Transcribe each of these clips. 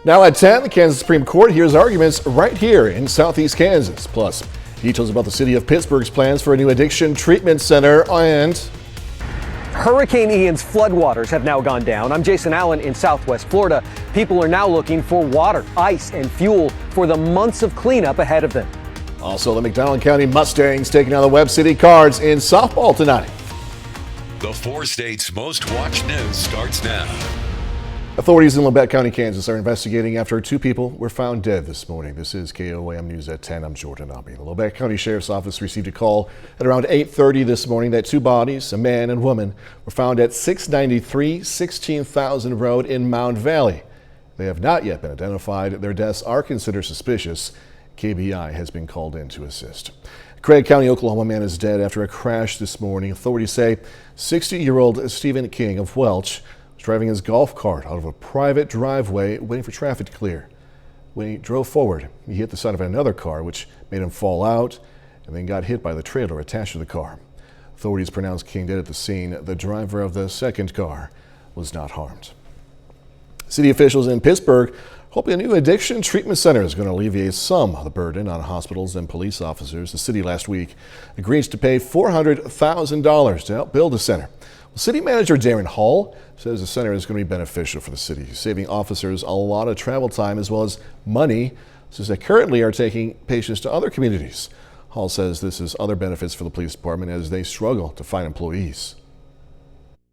Now at 10, the Kansas Supreme Court hears arguments right here in Southeast Kansas. Plus, details about the city of Pittsburgh's plans for a new addiction treatment center and Hurricane Ian's floodwaters have now gone down. I'm Jason Allen in Southwest Florida. People are now looking for water, ice, and fuel for the months of cleanup ahead of them. Also, the McDonald County Mustangs taking on the Webb City Cards in softball tonight. The 4 states' most watched news starts now. Authorities in Labette County, Kansas are investigating after 2 people were found dead this morning. This is KOAM News at 10. I'm Jordan Abbey. The Labette County Sheriff's Office received a call at around 8:30 this morning that 2 bodies, a man and woman, were found at 693 16,000 Road in Mound Valley. They have not yet been identified. Their deaths are considered suspicious. KBI has been called in to assist. Craig County, Oklahoma man is dead after a crash this morning. Authorities say 60-year-old Stephen King of Welch was driving his golf cart out of a private driveway waiting for traffic to clear. When he drove forward, he hit the side of another car, which made him fall out and then got hit by the trailer attached to the car. Authorities pronounced King dead at the scene. The driver of the second car was not harmed. City officials in Pittsburgh hoping a new addiction treatment center is going to alleviate some of the burden on hospitals and police officers. The city last week agreed to pay $400,000 to help build the center. Well, City Manager Darren Hall says the center is going to be beneficial for the city, saving officers a lot of travel time as well as money, since they currently are taking patients to other communities. Hall says this is other benefits for the police department as they struggle to find employees.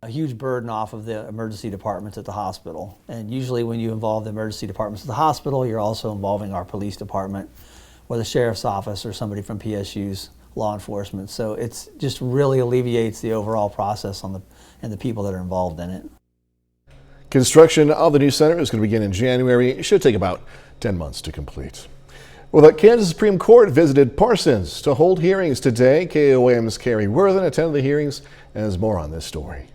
A huge burden off of the emergency departments at the hospital. And usually when you involve the emergency departments at the hospital, you're also involving our police department or the sheriff's office or somebody from PSU's law enforcement. So it's just really alleviates the overall process on and the people that are involved in it. Construction of the new center is going to begin in January. It should take about 10 months to complete. Well, the Kansas Supreme Court visited Parsons to hold hearings today. KOAM's Carrie Worthen attended the hearings and has more on this story.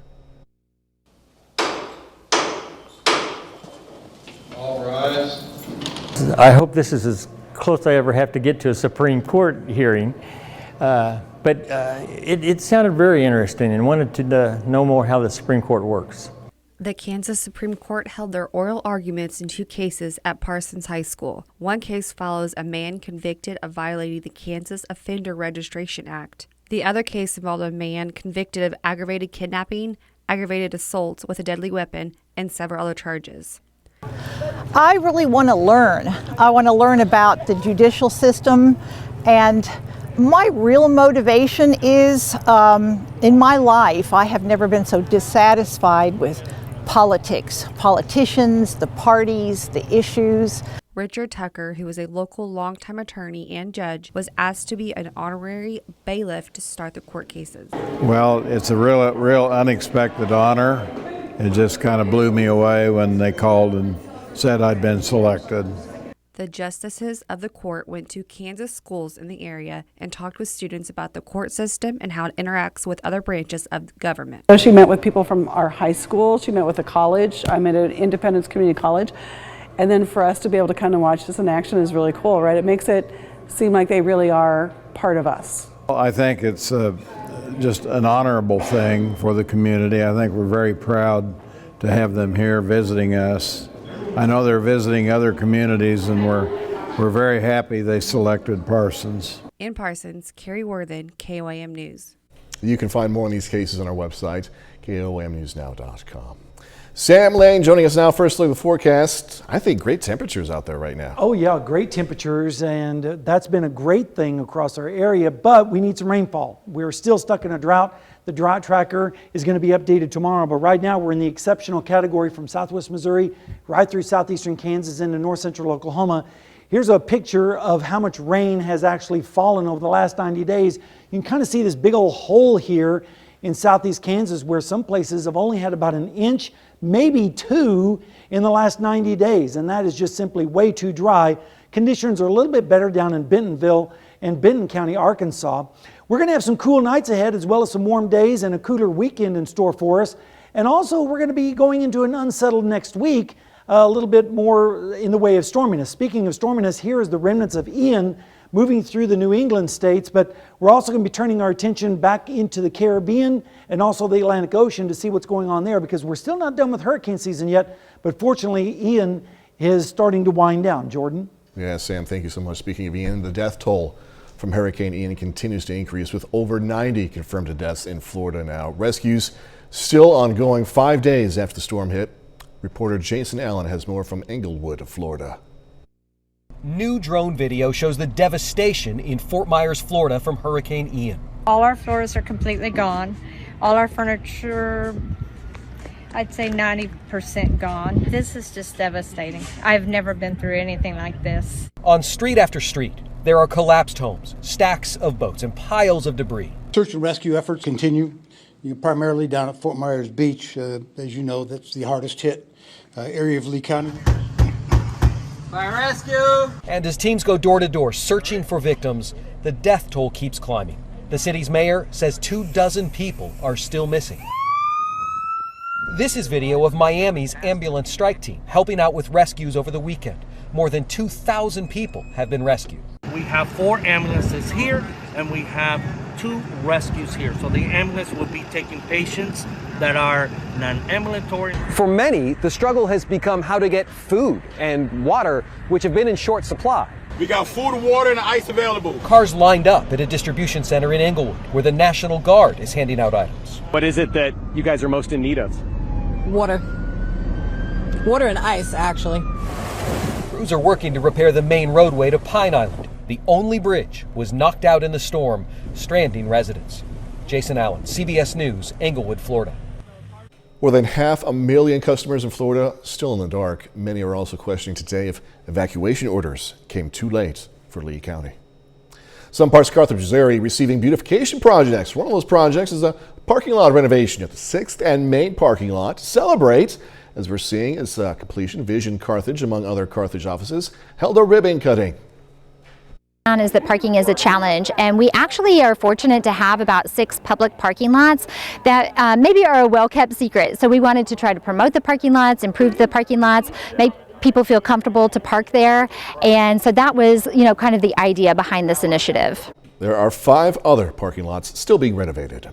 I hope this is as close as I ever have to get to a Supreme Court hearing, but it sounded very interesting and wanted to know more how the Supreme Court works. The Kansas Supreme Court held their oral arguments in 2 cases at Parsons High School. One case follows a man convicted of violating the Kansas Offender Registration Act. The other case involved a man convicted of aggravated kidnapping, aggravated assault with a deadly weapon, and several other charges. I really want to learn. I want to learn about the judicial system, and my real motivation is in my life, I have never been so dissatisfied with politics, politicians, the parties, the issues. Richard Tucker, who is a local longtime attorney and judge, was asked to be an honorary bailiff to start the court cases. Well, it's a real unexpected honor. It just kind of blew me away when they called and said I'd been selected. The justices of the court went to Kansas schools in the area and talked with students about the court system and how it interacts with other branches of government. So she met with people from our high school, she met with a college, I'm at an Independence Community College, and then for us to be able to kind of watch this in action is really cool, right? It makes it seem like they really are part of us. Well, I think it's just an honorable thing for the community. I think we're very proud to have them here visiting us. I know they're visiting other communities, and we're very happy they selected Parsons. In Parsons, Carrie Worthen, KOAM News. You can find more on these cases on our website, KOAMnewsnow.com. Sam Lane joining us now. First look at the forecast. I think great temperatures out there right now. Oh yeah, great temperatures, and that's been a great thing across our area, but we need some rainfall. We're still stuck in a drought. The Drought Tracker is going to be updated tomorrow, but right now we're in the exceptional category from southwest Missouri right through southeastern Kansas into north central Oklahoma. Here's a picture of how much rain has actually fallen over the last 90 days. You can kind of see this big old hole here in southeast Kansas where some places have only had about 1 inch, maybe 2 in the last 90 days, and that is just simply way too dry. Conditions are a little bit better down in Bentonville and Benton County, Arkansas. We're going to have some cool nights ahead as well as some warm days and a cooler weekend in store for us. And also we're going to be going into an unsettled next week, a little bit more in the way of storminess. Speaking of storminess, here is the remnants of Ian moving through the New England states, but we're also going to be turning our attention back into the Caribbean and also the Atlantic Ocean to see what's going on there, because we're still not done with hurricane season yet, but fortunately Ian is starting to wind down. Jordan? Yeah, Sam, thank you so much. Speaking of Ian, the death toll from Hurricane Ian continues to increase with over 90 confirmed deaths in Florida now. Rescues still ongoing 5 days after the storm hit. Reporter Jason Allen has more from Englewood, Florida. New drone video shows the devastation in Fort Myers, Florida from Hurricane Ian. All our floors are completely gone. All our furniture, I'd say 90% gone. This is just devastating. I've never been through anything like this. On street after street, there are collapsed homes, stacks of boats, and piles of debris. Search and rescue efforts continue, primarily down at Fort Myers Beach. As you know, that's the hardest hit area of Lee County. Fire rescue! And as teams go door to door searching for victims, the death toll keeps climbing. The city's mayor says 24 people are still missing. This is video of Miami's ambulance strike team helping out with rescues over the weekend. More than 2,000 people have been rescued. We have 4 ambulances here and we have 2 rescues here. So the ambulance will be taking patients that are non-ambulatory. For many, the struggle has become how to get food and water, which have been in short supply. We got food, water, and ice available. Cars lined up at a distribution center in Englewood, where the National Guard is handing out items. What is it that you guys are most in need of? Water. Water and ice, actually. Crews are working to repair the main roadway to Pine Island. The only bridge was knocked out in the storm, stranding residents. Jason Allen, CBS News, Englewood, Florida. More than 500,000 customers in Florida still in the dark. Many are also questioning today if evacuation orders came too late for Lee County. Some parts of Carthage, Missouri receiving beautification projects. One of those projects is a parking lot renovation at the 6th and Main parking lot to celebrate, as we're seeing its completion. Vision Carthage, among other Carthage offices, held a ribbon cutting. Is that parking is a challenge, and we actually are fortunate to have about 6 public parking lots that maybe are a well-kept secret. So we wanted to try to promote the parking lots, improve the parking lots, make people feel comfortable to park there, and so that was, kind of the idea behind this initiative. There are 5 other parking lots still being renovated.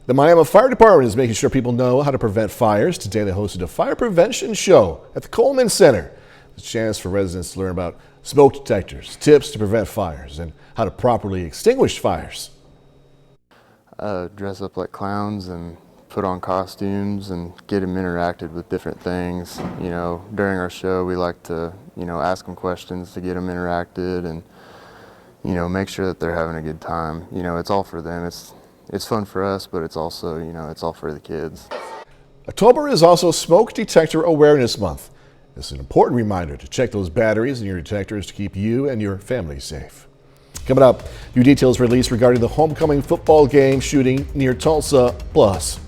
The Miami Fire Department is making sure people know how to prevent fires. Today they hosted a fire prevention show at the Coleman Center. It's a chance for residents to learn about smoke detectors, tips to prevent fires, and how to properly extinguish fires. Dress up like clowns and put on costumes and get them interacted with different things. During our show we like to, ask them questions to get them interacted and, make sure that they're having a good time. It's all for them. It's fun for us, but it's also, it's all for the kids. October is also Smoke Detector Awareness Month. This is an important reminder to check those batteries in your detectors to keep you and your family safe. Coming up, new details released regarding the homecoming football game shooting near Tulsa. Plus,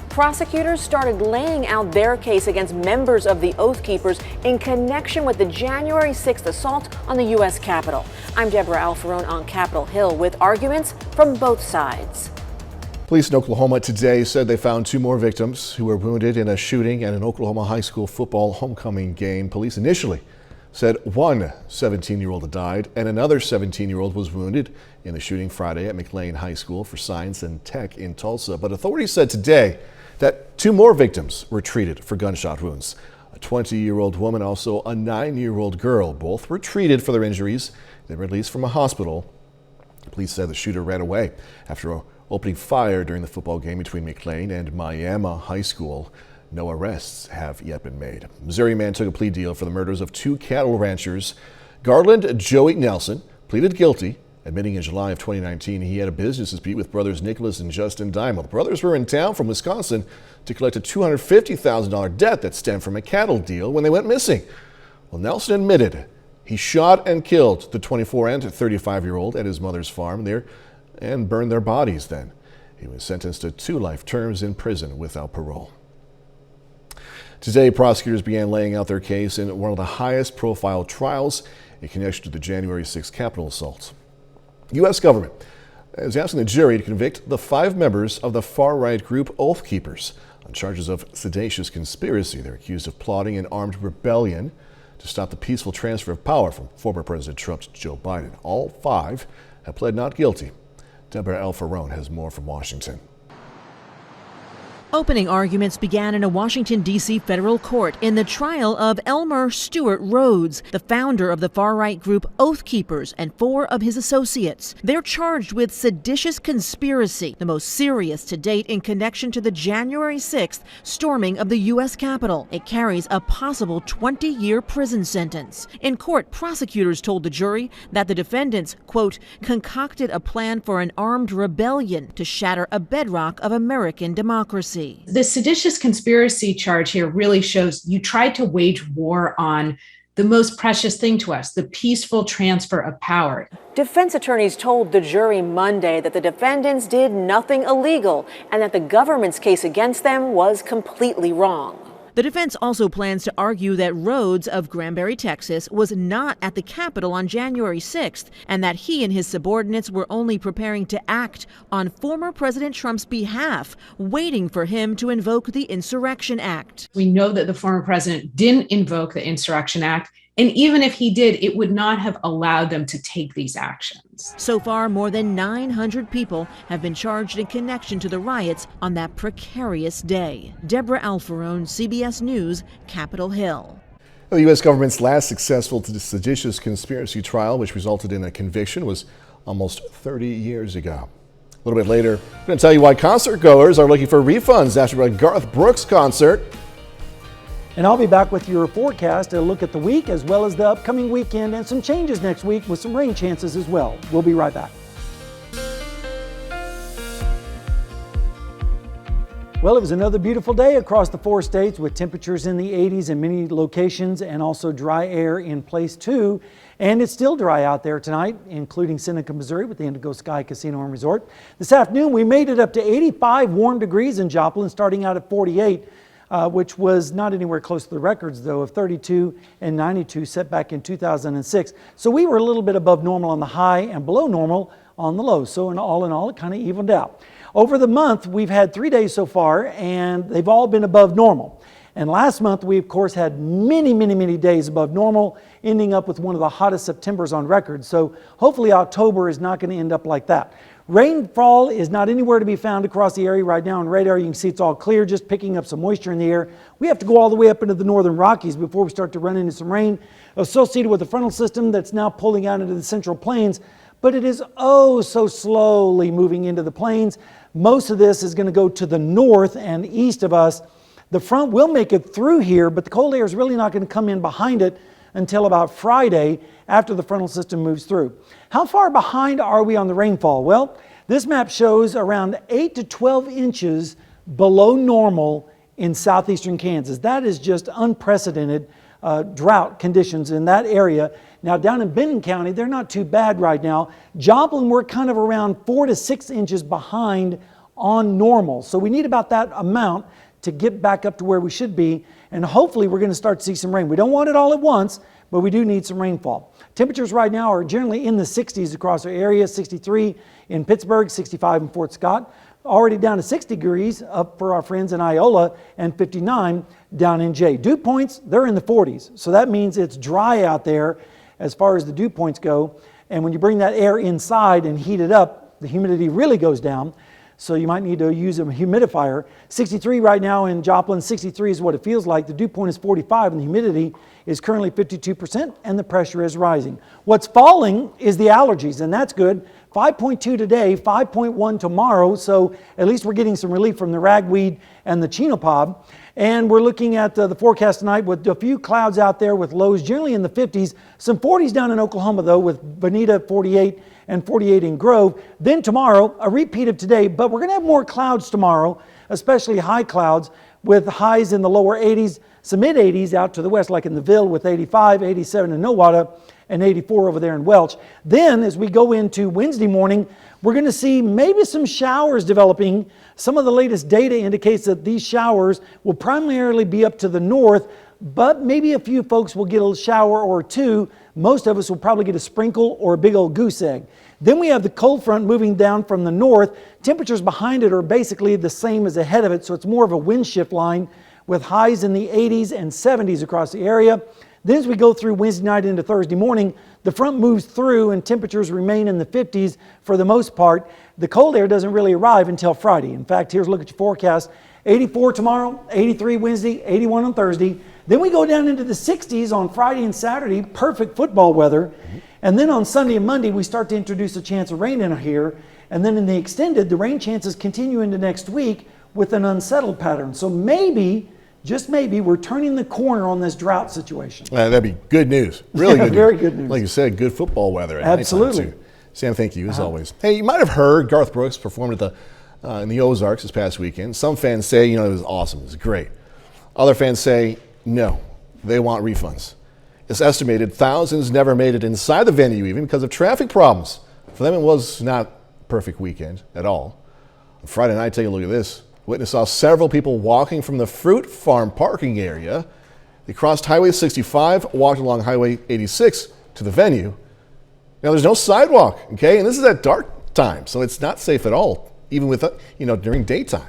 prosecutors started laying out their case against members of the Oath Keepers in connection with the January 6th assault on the U.S. Capitol. I'm Deborah Alfarone on Capitol Hill with arguments from both sides. police in Oklahoma today said they found 2 more victims who were wounded in a shooting at an Oklahoma high school football homecoming game. Police initially said one 17-year-old died and another 17-year-old was wounded in the shooting Friday at McLean High School for Science and Tech in Tulsa. But authorities said today that 2 more victims were treated for gunshot wounds. A 20-year-old woman, also a 9-year-old girl. Both were treated for their injuries. They were released from a hospital. Police said the shooter ran away after opening fire during the football game between McLean and Miaa High School. No arrests have yet been made. A Missouri man took a plea deal for the murders of 2 cattle ranchers. Garland Joey Nelson pleaded guilty, admitting in July of 2019 he had a business dispute with brothers Nicholas and Justin Diamond. The brothers were in town from Wisconsin to collect a $250,000 debt that stemmed from a cattle deal when they went missing. Well, Nelson admitted he shot and killed the 24 and 35-year-old at his mother's farm there and burned their bodies then. He was sentenced to 2 life terms in prison without parole. Today, prosecutors began laying out their case in one of the highest profile trials in connection to the January 6th Capitol assault. The U.S. government is asking the jury to convict the 5 members of the far-right group Oath Keepers on charges of seditious conspiracy. They're accused of plotting an armed rebellion to stop the peaceful transfer of power from former President Trump to Joe Biden. All 5 have pled not guilty. Deborah Alfarone has more from Washington. Opening arguments began in a Washington, D.C. federal court in the trial of Elmer Stewart Rhodes, the founder of the far-right group Oath Keepers, and 4 of his associates. They're charged with seditious conspiracy, the most serious to date in connection to the January 6th storming of the U.S. Capitol. It carries a possible 20-year prison sentence. In court, prosecutors told the jury that the defendants, quote, concocted a plan for an armed rebellion to shatter a bedrock of American democracy. The seditious conspiracy charge here really shows you tried to wage war on the most precious thing to us, the peaceful transfer of power. Defense attorneys told the jury Monday that the defendants did nothing illegal and that the government's case against them was completely wrong. The defense also plans to argue that Rhodes of Granbury, Texas, was not at the Capitol on January 6th and that he and his subordinates were only preparing to act on former President Trump's behalf, waiting for him to invoke the Insurrection Act. We know that the former president didn't invoke the Insurrection Act, and even if he did, it would not have allowed them to take these actions. So far, more than 900 people have been charged in connection to the riots on that precarious day. Deborah Alfarone, CBS News, Capitol Hill. The U.S. government's last successful seditious conspiracy trial, which resulted in a conviction, was almost 30 years ago. A little bit later, I'm going to tell you why concert goers are looking for refunds after a Garth Brooks concert. And I'll be back with your forecast, a look at the week as well as the upcoming weekend and some changes next week with some rain chances as well. We'll be right back. Well, it was another beautiful day across the 4 states with temperatures in the 80s in many locations and also dry air in place too. And it's still dry out there tonight, including Seneca, Missouri with the Indigo Sky Casino and Resort. This afternoon, we made it up to 85 warm degrees in Joplin, starting out at 48. Which was not anywhere close to the records, though, of 32 and 92 set back in 2006. So we were a little bit above normal on the high and below normal on the low. So in all, it kind of evened out. Over the month, we've had 3 days so far, and they've all been above normal. And last month, we, of course, had many days above normal, ending up with one of the hottest Septembers on record. So hopefully October is not going to end up like that. Rainfall is not anywhere to be found across the area right now on radar. You can see it's all clear, just picking up some moisture in the air. We have to go all the way up into the northern Rockies before we start to run into some rain associated with the frontal system that's now pulling out into the central plains. But it is oh so slowly moving into the plains. Most of this is going to go to the north and east of us. The front will make it through here, but the cold air is really not going to come in behind it until about Friday after the frontal system moves through. How far behind are we on the rainfall? Well, this map shows around 8 to 12 inches below normal in southeastern Kansas. That is just unprecedented drought conditions in that area. Now down in Benton County, they're not too bad right now. Joplin, we're kind of around 4 to 6 inches behind on normal. So we need about that amount to get back up to where we should be, and hopefully we're going to start to see some rain. We don't want it all at once, but we do need some rainfall. Temperatures right now are generally in the 60s across our area, 63 in Pittsburgh, 65 in Fort Scott, already down to 60 degrees up for our friends in Iola, and 59 down in Jay. Dew points, they're in the 40s, so that means it's dry out there as far as the dew points go, and when you bring that air inside and heat it up, the humidity really goes down. So you might need to use a humidifier. 63 right now in Joplin, 63 is what it feels like. The dew point is 45 and the humidity is currently 52% and the pressure is rising. What's falling is the allergies, and that's good. 5.2 today, 5.1 tomorrow, so at least we're getting some relief from the ragweed and the chenopod. And we're looking at the forecast tonight with a few clouds out there with lows generally in the 50s. Some 40s down in Oklahoma though, with Bonita 48 and 48 in Grove. Then tomorrow, a repeat of today, but we're going to have more clouds tomorrow, especially high clouds with highs in the lower 80s, some mid 80s out to the west, like in the Ville with 85, 87 in Nowata, and 84 over there in Welch. Then as we go into Wednesday morning, we're going to see maybe some showers developing. Some of the latest data indicates that these showers will primarily be up to the north, but maybe a few folks will get a shower or two. Most of us will probably get a sprinkle or a big old goose egg. Then we have the cold front moving down from the north. Temperatures behind it are basically the same as ahead of it, so it's more of a wind shift line with highs in the 80s and 70s across the area. Then as we go through Wednesday night into Thursday morning, the front moves through and temperatures remain in the 50s for the most part. The cold air doesn't really arrive until Friday. In fact, here's a look at your forecast. 84 tomorrow, 83 Wednesday, 81 on Thursday. Then we go down into the 60s on Friday and Saturday, perfect football weather. And then on Sunday and Monday, we start to introduce a chance of rain in here. And then in the extended, the rain chances continue into next week with an unsettled pattern. So maybe, just maybe, we're turning the corner on this drought situation. That'd be good news. Really good very news. Good news. Like you said, good football weather at Absolutely. nighttime too. Sam, thank you as always. Hey, you might have heard Garth Brooks performed at in the Ozarks this past weekend. Some fans say, it was awesome, it was great. Other fans say, no, they want refunds. It's estimated thousands never made it inside the venue even because of traffic problems. For them, it was not a perfect weekend at all. On Friday night, take a look at this. Witness saw several people walking from the fruit farm parking area. They crossed Highway 65, walked along Highway 86 to the venue. Now, there's no sidewalk, okay? And this is at dark time, so it's not safe at all, even with, during daytime.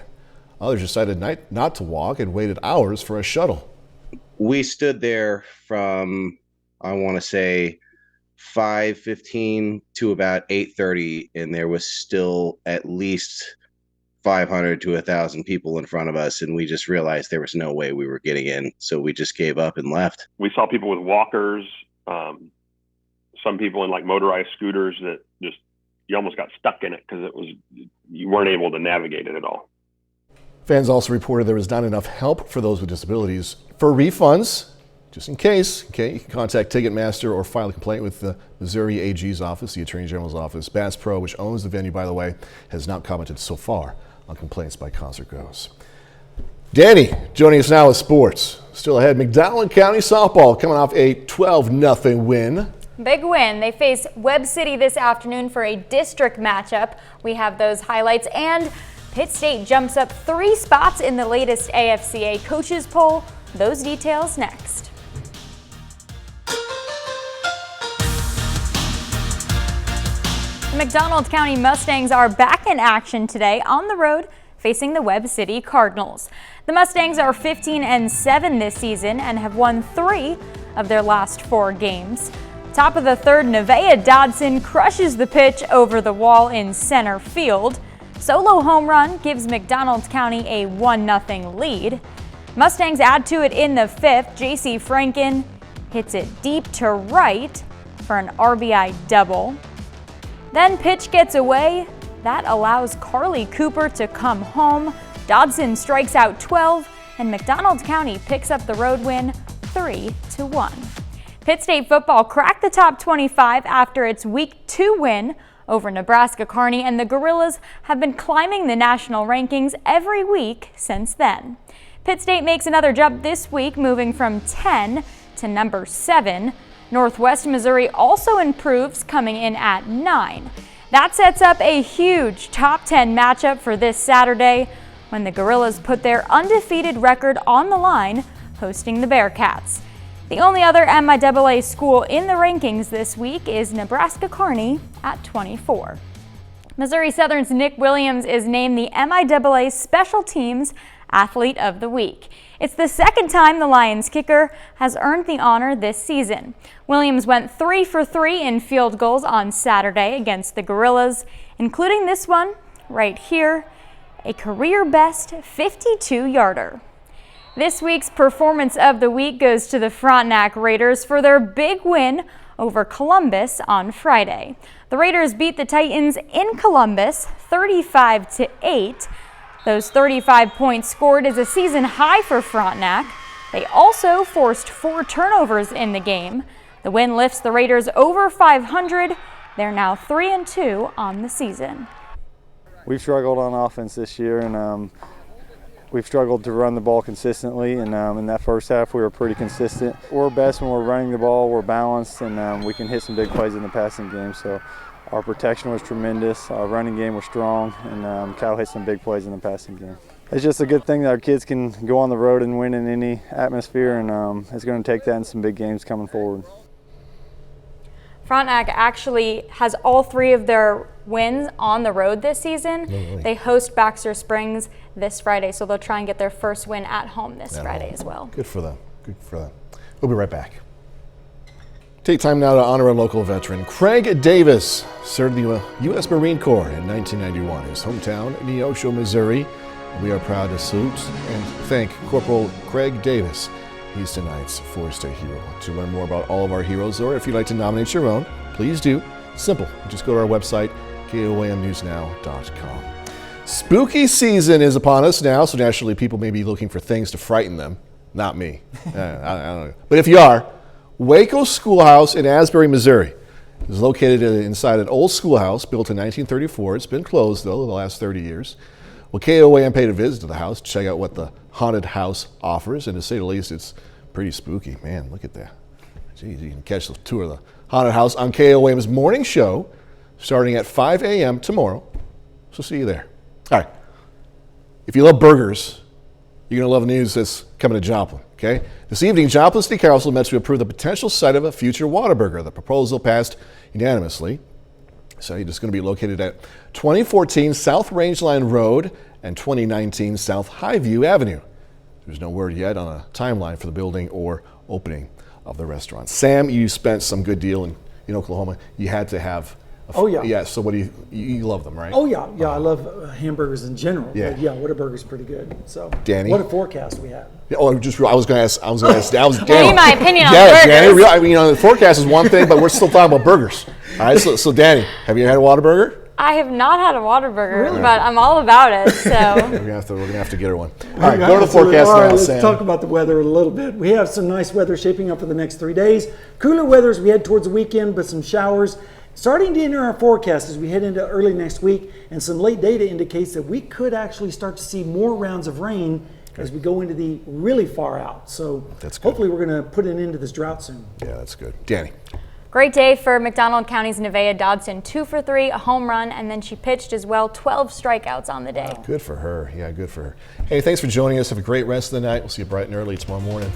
Others decided not to walk and waited hours for a shuttle. We stood there from, I want to say, 5:15 to about 8:30, and there was still at least 500 to 1,000 people in front of us, and we just realized there was no way we were getting in, so we just gave up and left. We saw people with walkers, some people in like motorized scooters that just, you almost got stuck in it because you weren't able to navigate it at all. Fans also reported there was not enough help for those with disabilities. For refunds, just in case, okay, you can contact Ticketmaster or file a complaint with the Missouri AG's office, the Attorney General's office. Bass Pro, which owns the venue, by the way, has not commented so far on complaints by Concert Goes. Danny joining us now with sports. Still ahead, Mcdonald County softball coming off a 12-0 win. Big win. They face Webb City this afternoon for a district matchup. We have those highlights, and Pitt State jumps up 3 spots in the latest AFCA coaches poll. Those details next. The Mcdonald County Mustangs are back in action today on the road facing the Webb City Cardinals. The Mustangs are 15-7 this season and have won 3 of their last 4 games. Top of the third, Nevaeh Dodson crushes the pitch over the wall in center field. Solo home run gives Mcdonald County a 1-0 lead. Mustangs add to it in the 5th. J.C. Franken hits it deep to right for an RBI double. Then pitch gets away. That allows Carly Cooper to come home. Dodson strikes out 12, and McDonald County picks up the road win 3-1. Pitt State football cracked the top 25 after its Week 2 win over Nebraska Kearney, and the Gorillas have been climbing the national rankings every week since then. Pitt State makes another jump this week, moving from 10 to number 7. Northwest Missouri also improves, coming in at 9. That sets up a huge top 10 matchup for this Saturday when the Gorillas put their undefeated record on the line, hosting the Bearcats. The only other MIAA school in the rankings this week is Nebraska Kearney at 24. Missouri Southern's Nick Williams is named the MIAA Special Teams Athlete of the Week. It's the second time the Lions kicker has earned the honor this season. Williams went 3 for 3 in field goals on Saturday against the Gorillas, including this one right here, a career-best 52-yarder. This week's Performance of the Week goes to the Frontenac Raiders for their big win over Columbus on Friday. The Raiders beat the Titans in Columbus 35-8. Those 35 points scored is a season high for Frontenac. They also forced 4 turnovers in the game. The win lifts the Raiders over 500. They're now 3-2 on the season. We've struggled on offense this year, and we've struggled to run the ball consistently, and in that first half we were pretty consistent. We're best when we're running the ball, we're balanced, and we can hit some big plays in the passing game. So our protection was tremendous, our running game was strong, and Cal hit some big plays in the passing game. It's just a good thing that our kids can go on the road and win in any atmosphere, and it's going to take that in some big games coming forward. Frontenac actually has all 3 of their wins on the road this season. Really? They host Baxter Springs this Friday, so they'll try and get their first win at home this Friday as well. Good for them. Good for them. We'll be right back. Take time now to honor a local veteran. Craig Davis served the U.S. Marine Corps in 1991. His hometown, Neosho, Missouri. We are proud to salute and thank Corporal Craig Davis. He's tonight's Forest Day hero. To learn more about all of our heroes, or if you'd like to nominate your own, please do. Simple. Just go to our website, KOAMnewsnow.com. Spooky season is upon us now, so naturally people may be looking for things to frighten them. Not me. I don't know. But if you are, Waco Schoolhouse in Asbury, Missouri is located inside an old schoolhouse built in 1934. It's been closed, though, in the last 30 years. Well, KOAM paid a visit to the house to check out what the haunted house offers, and to say the least, it's pretty spooky. Man, look at that. Geez, you can catch the tour of the haunted house on KOAM's morning show starting at 5 a.m. tomorrow. So see you there. All right. If you love burgers, you're going to love the news that's coming to Joplin, okay? This evening, Joplin City Council met to approve the potential site of a future Whataburger. The proposal passed unanimously. So it's going to be located at 2014 South Rangeline Road and 2019 South Highview Avenue. There's no word yet on a timeline for the building or opening of the restaurant. Sam, you spent some good deal in Oklahoma. You had to have Oh, yeah. Yeah, so what do you love them, right? Oh, yeah. Yeah, I love hamburgers in general. Yeah. But yeah, Whataburger's pretty good. So, Danny? What a forecast we have. Yeah, I was going to ask, that was Give Danny. me my opinion on Danny, burgers. I mean, the forecast is one thing, but we're still talking about burgers. All right, so Danny, have you had a Whataburger? I have not had a Whataburger, but I'm all about it. So we're gonna have to get her one. All right, go to the forecast All right, now, let's Sam. talk about the weather a little bit. We have some nice weather shaping up for the next 3 days. Cooler weather as we head towards the weekend, but some showers starting to enter our forecast as we head into early next week, and some late data indicates that we could actually start to see more rounds of rain as we go into the really far out. So hopefully we're going to put an end to this drought soon. Yeah, that's good. Danny. great day for McDonald County's Nevaeh Dodson. 2 for 3, a home run, and then she pitched as well. 12 strikeouts on the day. Good for her. Yeah, good for her. Hey, thanks for joining us. Have a great rest of the night. We'll see you bright and early tomorrow morning.